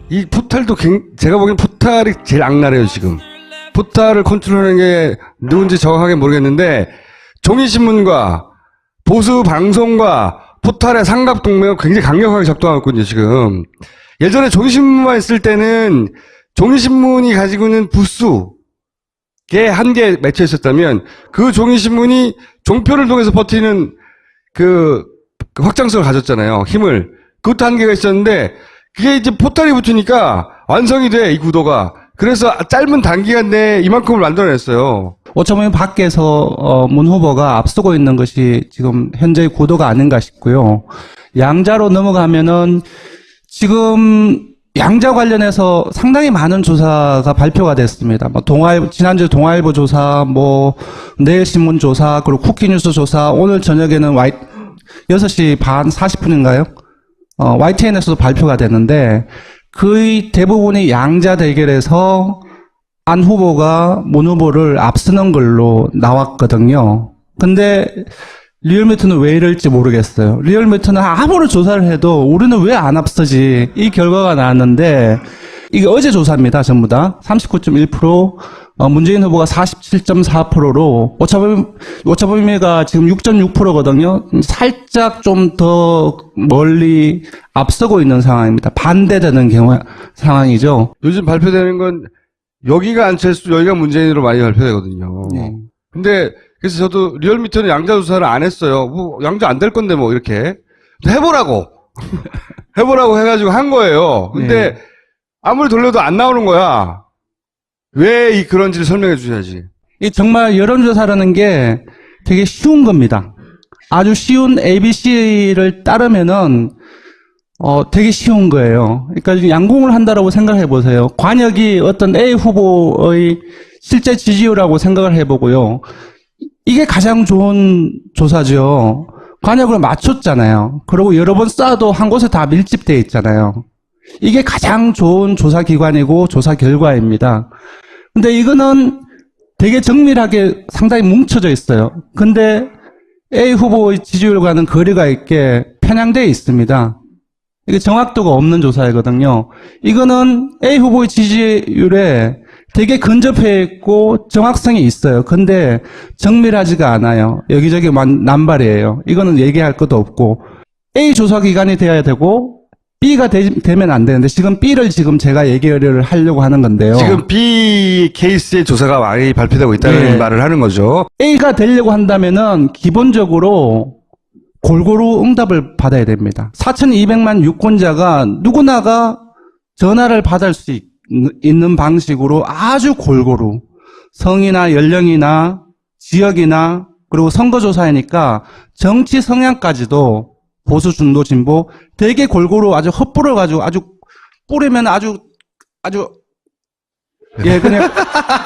이 포탈도 제가 보기엔 포탈이 제일 악랄해요 지금. 포탈을 컨트롤하는 게 누군지 정확하게 모르겠는데 종이신문과 보수 방송과 포탈의 삼각동맹을 굉장히 강력하게 작동하고 있거든요 지금. 예전에 종이신문만 있을 때는 종이신문이 가지고 있는 부수에 한계 맺혀 있었다면 그 종이신문이 종표를 통해서 버티는 그 확장성을 가졌잖아요. 힘을. 그것도 한계가 있었는데 그게 이제 포탈이 붙으니까 완성이 돼, 이 구도가. 그래서 짧은 단기간 내에 이만큼을 만들어냈어요. 어쩌면 밖에서 문 후보가 앞서고 있는 것이 지금 현재의 구도가 아닌가 싶고요. 양자로 넘어가면은 지금 양자 관련해서 상당히 많은 조사가 발표가 됐습니다. 뭐 지난주 동아일보 조사, 뭐 내일신문 조사, 그리고 쿠키뉴스 조사, 오늘 저녁에는 6시 반 40분인가요? YTN에서도 발표가 됐는데 거의 대부분이 양자 대결에서 안 후보가 문 후보를 앞서는 걸로 나왔거든요. 근데 리얼미터는 왜 이럴지 모르겠어요. 리얼미터는 아무리 조사를 해도 우리는 왜 안 앞서지? 이 결과가 나왔는데 이게 어제 조사입니다. 전부 다. 39.1%, 문재인 후보가 47.4%로 오차범위가 지금 6.6%거든요. 살짝 좀 더 멀리 앞서고 있는 상황입니다. 반대되는 상황이죠. 요즘 발표되는 건 여기가 안철수, 여기가 문재인으로 많이 발표되거든요. 네. 근데 그래서 저도 리얼미터는 양자 조사를 안 했어요. 뭐 양자 안 될 건데 뭐 이렇게 해보라고 해보라고 해가지고 한 거예요. 근데 네. 아무리 돌려도 안 나오는 거야. 왜 그런지를 설명해 주셔야지. 이 정말 여론조사라는 게 되게 쉬운 겁니다. 아주 쉬운 ABC를 따르면은 되게 쉬운 거예요. 그러니까 지금 양공을 한다라고 생각해 보세요. 관역이 어떤 A 후보의 실제 지지율하고 생각을 해보고요. 이게 가장 좋은 조사죠. 관역을 맞췄잖아요. 그리고 여러 번 쌓아도 한 곳에 다 밀집되어 있잖아요. 이게 가장 좋은 조사 기관이고 조사 결과입니다. 근데 이거는 되게 정밀하게 상당히 뭉쳐져 있어요. 근데 A 후보의 지지율과는 거리가 있게 편향되어 있습니다. 이게 정확도가 없는 조사이거든요. 이거는 A 후보의 지지율에 되게 근접해 있고 정확성이 있어요. 근데 정밀하지가 않아요. 여기저기 남발이에요. 이거는 얘기할 것도 없고 A 조사 기관이 돼야 되고 B가 되면 안 되는데 지금 B를 지금 제가 얘기를 하려고 하는 건데요. 지금 B 케이스의 조사가 많이 발표되고 있다는 네. 말을 하는 거죠. A가 되려고 한다면은 기본적으로 골고루 응답을 받아야 됩니다. 4,200만 유권자가 누구나가 전화를 받을 수 있는 방식으로 아주 골고루 성이나 연령이나 지역이나 그리고 선거조사이니까 정치 성향까지도 보수, 중도, 진보 되게 골고루 아주 헛불을 가지고 아주 뿌리면 아주 예 그냥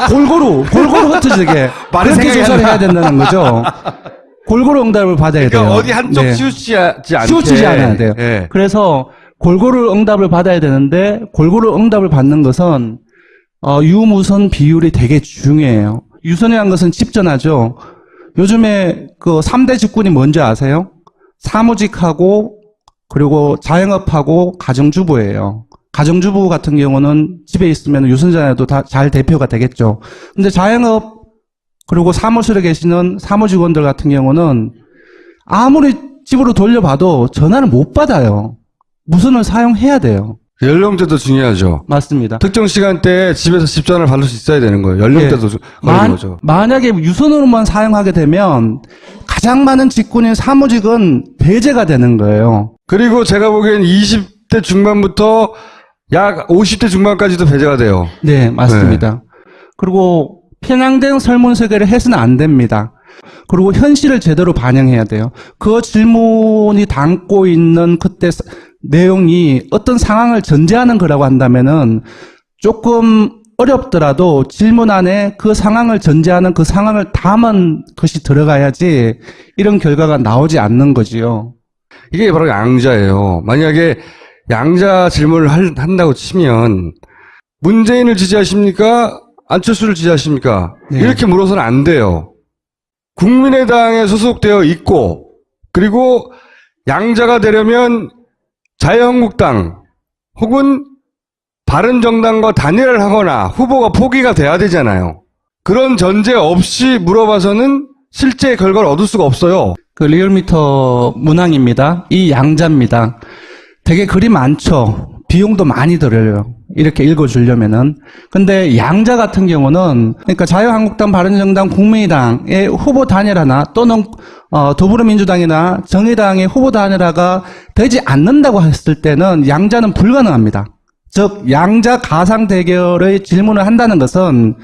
골고루 흩어지게 그렇게 조사를 해야 된다는 거죠. 골고루 응답을 받아야 그러니까 돼요. 어디 한쪽 네. 치우치지 않게. 치우치지 않아야 돼요. 네. 그래서 골고루 응답을 받아야 되는데 골고루 응답을 받는 것은 유무선 비율이 되게 중요해요. 유선이라는 것은 집전화죠. 요즘에 그 3대 직군이 뭔지 아세요? 사무직하고 그리고 자영업하고 가정주부예요. 가정주부 같은 경우는 집에 있으면 유선전화도 다 잘 대표가 되겠죠. 근데 자영업 그리고 사무실에 계시는 사무직원들 같은 경우는 아무리 집으로 돌려봐도 전화를 못 받아요. 무선을 사용해야 돼요. 연령대도 중요하죠. 맞습니다. 특정 시간대에 집에서 집전화를 받을 수 있어야 되는 거예요. 연령대도 걸리는 거죠. 만약에 유선으로만 사용하게 되면 가장 많은 직군인 사무직은 배제가 되는 거예요. 그리고 제가 보기엔 20대 중반부터 약 50대 중반까지도 배제가 돼요. 네, 맞습니다. 그리고 편향된 설문 설계를 해서는 안 됩니다. 그리고 현실을 제대로 반영해야 돼요. 그 질문이 담고 있는 그때 내용이 어떤 상황을 전제하는 거라고 한다면은 조금 어렵더라도 질문 안에 그 상황을 전제하는 그 상황을 담은 것이 들어가야지 이런 결과가 나오지 않는 거지요. 이게 바로 양자예요. 만약에 양자 질문을 한다고 치면 문재인을 지지하십니까? 안철수를 지지하십니까? 네. 이렇게 물어서는 안 돼요. 국민의당에 소속되어 있고 그리고 양자가 되려면 자유한국당 혹은 바른정당과 단일화를 하거나 후보가 포기가 돼야 되잖아요. 그런 전제 없이 물어봐서는 실제 결과를 얻을 수가 없어요. 그 리얼미터 문항입니다. 이 양자입니다. 되게 글이 많죠. 비용도 많이 들어요. 이렇게 읽어주려면은. 근데 양자 같은 경우는, 그러니까 자유한국당, 바른정당, 국민의당의 후보 단일화나 또는, 더불어민주당이나 정의당의 후보 단일화가 되지 않는다고 했을 때는 양자는 불가능합니다. 즉, 양자 가상 대결의 질문을 한다는 것은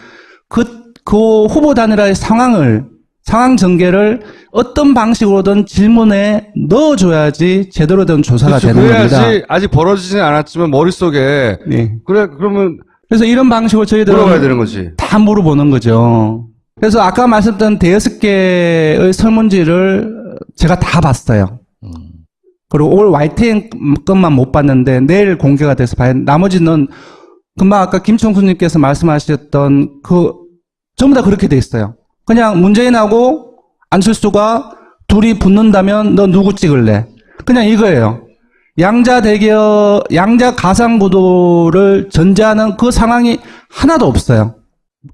그 후보 단일화의 상황 전개를 어떤 방식으로든 질문에 넣어줘야지 제대로 된 조사가 그렇죠. 되는 겁니다. 그래야지 아직 벌어지진 않았지만 머릿속에 네. 그래 그러면 그래서 이런 방식으로 저희들은 물어봐야 되는 거지. 다 물어보는 거죠. 그래서 아까 말씀드린 대여섯 개의 설문지를 제가 다 봤어요. 그리고 올 YTN 것만 못 봤는데 내일 공개가 돼서 봐야 나머지는 금방 아까 김청수님께서 말씀하셨던 전부 다 그렇게 돼 있어요. 그냥 문재인하고 안철수가 둘이 붙는다면 너 누구 찍을래? 그냥 이거예요. 양자 가상구도를 전제하는 그 상황이 하나도 없어요.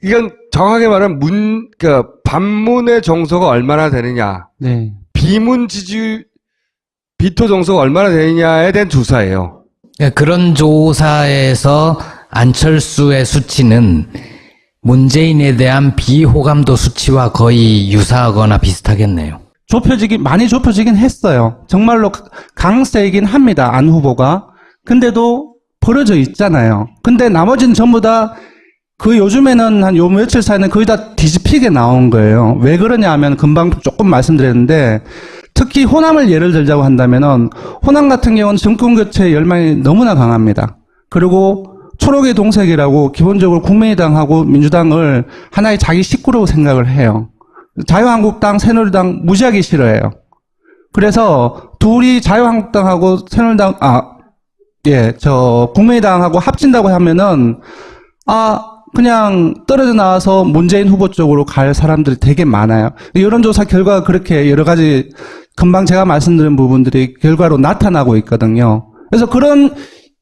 이건 정확하게 말하면 그러니까 반문의 정서가 얼마나 되느냐, 네. 비토 정서가 얼마나 되느냐에 대한 조사예요. 그런 조사에서 안철수의 수치는 문재인에 대한 비호감도 수치와 거의 유사하거나 비슷하겠네요. 많이 좁혀지긴 했어요. 정말로 강세이긴 합니다. 안 후보가. 근데도 벌어져 있잖아요. 근데 나머지는 전부 다 요즘에는 한 요 며칠 사이는 거의 다 뒤집히게 나온 거예요. 왜 그러냐 하면 금방 조금 말씀드렸는데 특히 호남을 예를 들자고 한다면은 호남 같은 경우는 정권 교체 열망이 너무나 강합니다. 그리고 초록의 동색이라고 기본적으로 국민의당하고 민주당을 하나의 자기 식구로 생각을 해요. 자유한국당, 새누리당 무지하게 싫어해요. 그래서 둘이 자유한국당하고 새누리당, 국민의당하고 합친다고 하면은, 그냥 떨어져 나와서 문재인 후보 쪽으로 갈 사람들이 되게 많아요. 여론조사 결과가 그렇게 여러 가지 금방 제가 말씀드린 부분들이 결과로 나타나고 있거든요. 그래서 그런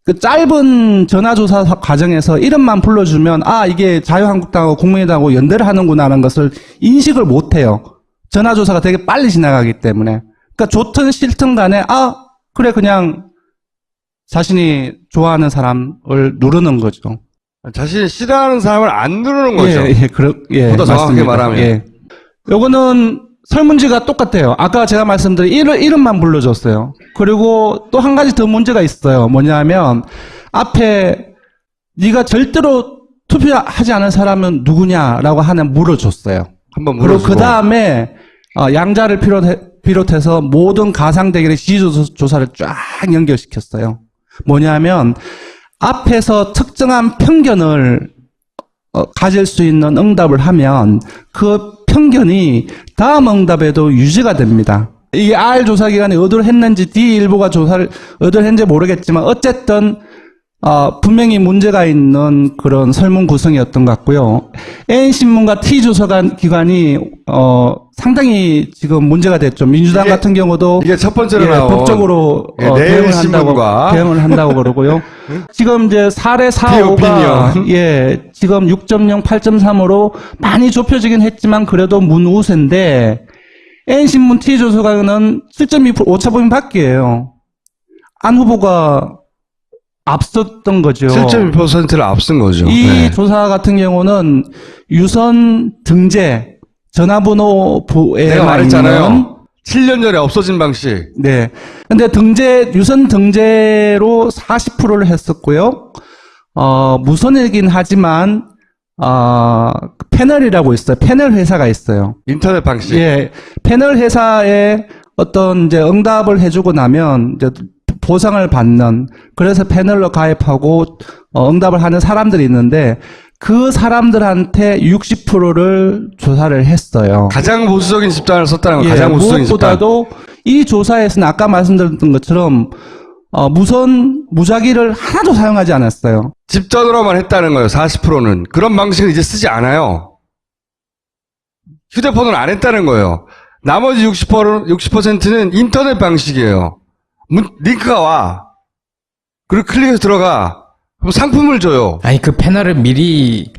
그 짧은 전화조사 과정에서 이름만 불러주면 이게 자유한국당하고 국민의당하고 연대를 하는구나 하는 것을 인식을 못해요. 전화조사가 되게 빨리 지나가기 때문에. 그러니까 좋든 싫든 간에 그래 그냥 자신이 좋아하는 사람을 누르는 거죠. 자신이 싫어하는 사람을 안 누르는 거죠. 보다 정확하게 맞습니다. 말하면. 예. 요거는 설문지가 똑같아요. 아까 제가 말씀드린 이름만 불러줬어요. 그리고 또 한 가지 더 문제가 있어요. 뭐냐면 앞에 네가 절대로 투표하지 않은 사람은 누구냐라고 물어줬어요. 한번 그리고 물어주고. 그 다음에 양자를 비롯해서 모든 가상대결의 지지조사를 쫙 연결시켰어요. 뭐냐면 앞에서 특정한 편견을 가질 수 있는 응답을 하면 그 편견이 다음 응답에도 유지가 됩니다. 이게 R 조사 기관이 의도를 했는지 D일보가 조사를 의도를 했는지 모르겠지만 어쨌든 분명히 문제가 있는 그런 설문 구성이었던 것 같고요. N신문과 T조사 기관이 상당히 지금 문제가 됐죠. 민주당 같은 경우도 이게 첫 번째로 나온 법적으로 대응을 한다고 그러고요. 지금 이제 4대 4-5가 지금 6.0, 8.3으로 많이 좁혀지긴 했지만 그래도 문우세인데 N신문 T조사관은 7.2% 오차범위 밖이에요. 안 후보가 앞섰던 거죠. 7.2%를 앞선 거죠. 이 조사 같은 경우는 유선 등재 전화번호부에 내가 말했잖아요. 7년 전에 없어진 방식. 네. 근데 유선 등재로 40%를 했었고요. 무선이긴 하지만, 패널이라고 있어요. 패널 회사가 있어요. 인터넷 방식. 예. 패널 회사에 어떤 이제 응답을 해주고 나면 이제 보상을 받는, 그래서 패널로 가입하고, 응답을 하는 사람들이 있는데, 그 사람들한테 60%를 조사를 했어요. 가장 보수적인 집단을 썼다는 거. 가장 보수적인 집단. 무엇보다도 이 조사에서는 아까 말씀드렸던 것처럼 무작위를 하나도 사용하지 않았어요. 집전으로만 했다는 거예요. 40%는. 그런 방식은 이제 쓰지 않아요. 휴대폰을 안 했다는 거예요. 나머지 60%는 인터넷 방식이에요. 링크가 와. 그리고 클릭해서 들어가. 그럼 상품을 줘요. 아니, 그 패널을 미리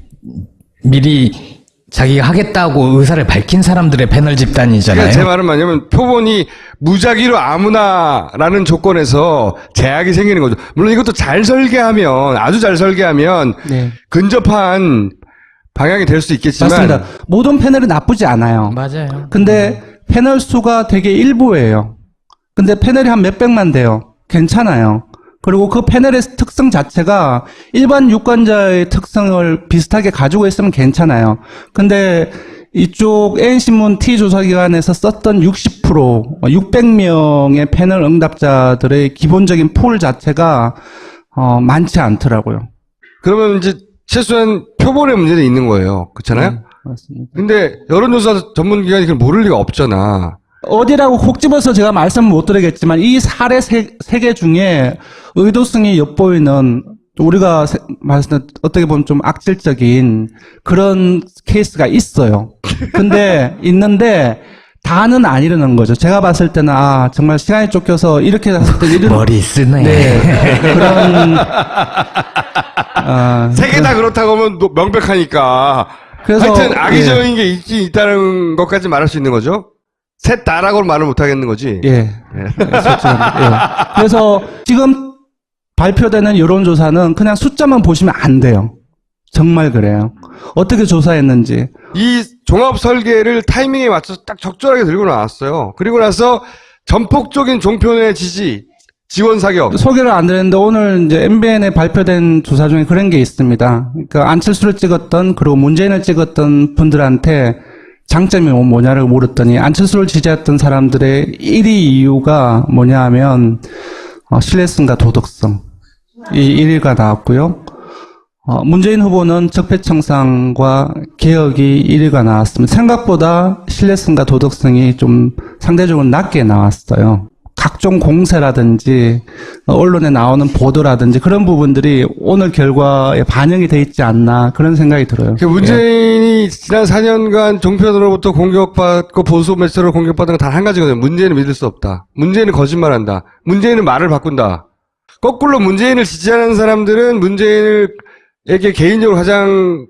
자기가 하겠다고 의사를 밝힌 사람들의 패널 집단이잖아요. 그러니까 제 말은 뭐냐면 표본이 무작위로 아무나라는 조건에서 제약이 생기는 거죠. 물론 이것도 잘 설계하면, 아주 잘 설계하면 네. 근접한 방향이 될 수 있겠지만 맞습니다. 모든 패널이 나쁘지 않아요. 맞아요. 근데 패널 수가 되게 일부예요. 근데 패널이 한 몇백만 돼요. 괜찮아요. 그리고 그 패널의 특성 자체가 일반 유권자의 특성을 비슷하게 가지고 있으면 괜찮아요. 근데 이쪽 N신문 T조사기관에서 썼던 60%, 600명의 패널 응답자들의 기본적인 풀 자체가 많지 않더라고요. 그러면 이제 최소한 표본의 문제는 있는 거예요. 그렇잖아요? 맞습니다. 근데 여론조사 전문기관이 그걸 모를 리가 없잖아. 어디라고 콕 집어서 제가 말씀 못 드리겠지만 이 사례 세 개 중에 의도성이 엿보이는 우리가 말씀 어떻게 보면 좀 악질적인 그런 케이스가 있어요. 근데 있는데 다는 아니라는 거죠. 제가 봤을 때는 정말 시간이 쫓겨서 이렇게 했을 때 이런 머리 쓰네. 네, 그런 세 개 다 그렇다고 하면 명백하니까. 그래서 하여튼 악의적인 게 있다는 것까지 말할 수 있는 거죠? 셋 다라고는 말을 못 하겠는 거지? 예. 솔직합니다. 예. 그래서 지금 발표되는 여론조사는 그냥 숫자만 보시면 안 돼요. 정말 그래요. 어떻게 조사했는지. 이 종합 설계를 타이밍에 맞춰서 딱 적절하게 들고 나왔어요. 그리고 나서 전폭적인 종편의 지지, 지원 사격. 소개를 안 드렸는데 오늘 이제 MBN에 발표된 조사 중에 그런 게 있습니다. 그러니까 안철수를 찍었던 그리고 문재인을 찍었던 분들한테 장점이 뭐냐를 물었더니 안철수를 지지했던 사람들의 1위 이유가 뭐냐 하면 신뢰성과 도덕성 이 1위가 나왔고요. 문재인 후보는 적폐청산과 개혁이 1위가 나왔습니다. 생각보다 신뢰성과 도덕성이 좀 상대적으로 낮게 나왔어요. 각종 공세라든지 언론에 나오는 보도라든지 그런 부분들이 오늘 결과에 반영이 돼 있지 않나 그런 생각이 들어요. 문재인이 지난 4년간 종편으로부터 공격받고 보수 매체로 공격받은 건 단 한 가지거든요. 문재인은 믿을 수 없다. 문재인은 거짓말한다. 문재인은 말을 바꾼다. 거꾸로 문재인을 지지하는 사람들은 문재인에게 개인적으로 가장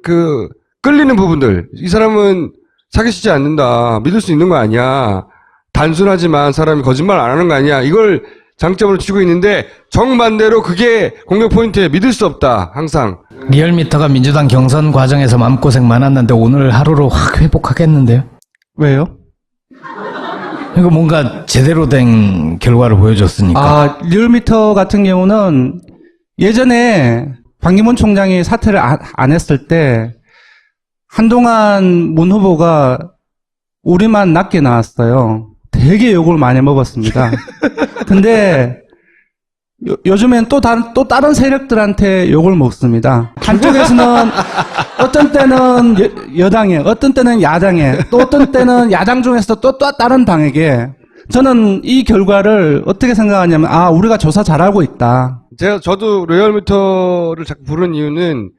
끌리는 부분들. 이 사람은 사기치지 않는다. 믿을 수 있는 거 아니야. 단순하지만 사람이 거짓말 안 하는 거 아니야. 이걸 장점으로 치고 있는데 정반대로 그게 공격 포인트에 믿을 수 없다. 항상. 리얼미터가 민주당 경선 과정에서 마음고생 많았는데 오늘 하루로 확 회복하겠는데요? 왜요? 이거 뭔가 제대로 된 결과를 보여줬으니까. 리얼미터 같은 경우는 예전에 반기문 총장이 사퇴를 안 했을 때 한동안 문 후보가 우리만 낮게 나왔어요. 되게 욕을 많이 먹었습니다. 근데 요즘엔 또 다른 세력들한테 욕을 먹습니다. 한쪽에서는 어떤 때는 여당에, 어떤 때는 야당에, 또 어떤 때는 야당 중에서 또 다른 당에게. 저는 이 결과를 어떻게 생각하냐면 우리가 조사 잘하고 있다. 저도 리얼미터를 자꾸 부르는 이유는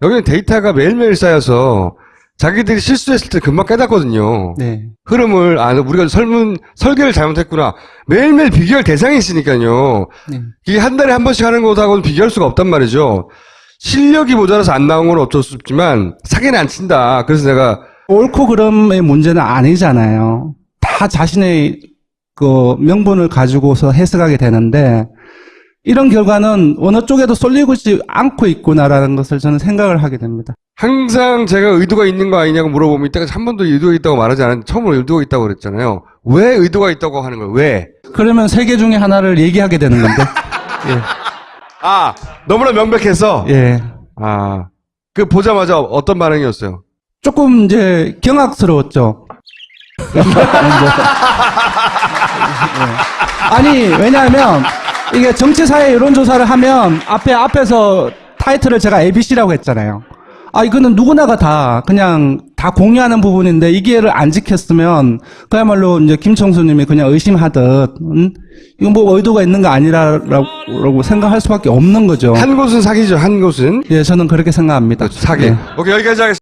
여기는 데이터가 매일매일 쌓여서 자기들이 실수했을 때 금방 깨닫거든요. 네. 흐름을, 우리가 설계를 잘못했구나. 매일매일 비교할 대상이 있으니까요. 네. 이게 한 달에 한 번씩 하는 것하고는 비교할 수가 없단 말이죠. 실력이 모자라서 안 나온 건 어쩔 수 없지만, 사기는 안 친다. 그래서 내가. 옳고 그름의 문제는 아니잖아요. 다 자신의 명분을 가지고서 해석하게 되는데, 이런 결과는 어느 쪽에도 쏠리고 있지 않고 있구나라는 것을 저는 생각을 하게 됩니다. 항상 제가 의도가 있는 거 아니냐고 물어보면 이따가 한 번도 의도가 있다고 말하지 않았는데 처음으로 의도가 있다고 그랬잖아요. 왜 의도가 있다고 하는 거예요? 왜? 그러면 세 개 중에 하나를 얘기하게 되는 건데. 예. 너무나 명백해서? 예. 보자마자 어떤 반응이었어요? 조금 이제 경악스러웠죠. 아니, 왜냐하면 이게 정치사회 여론조사를 하면 앞에서 타이틀을 제가 ABC라고 했잖아요. 이거는 누구나가 다 그냥 다 공유하는 부분인데 이 기회를 안 지켰으면 그야말로 이제 김청수님이 그냥 의심하듯 이건 뭐 의도가 있는 거 아니라고 생각할 수밖에 없는 거죠. 한 곳은 사기죠. 한 곳은. 예, 저는 그렇게 생각합니다. 사기. 예. 오케이, 여기까지 하겠습니다.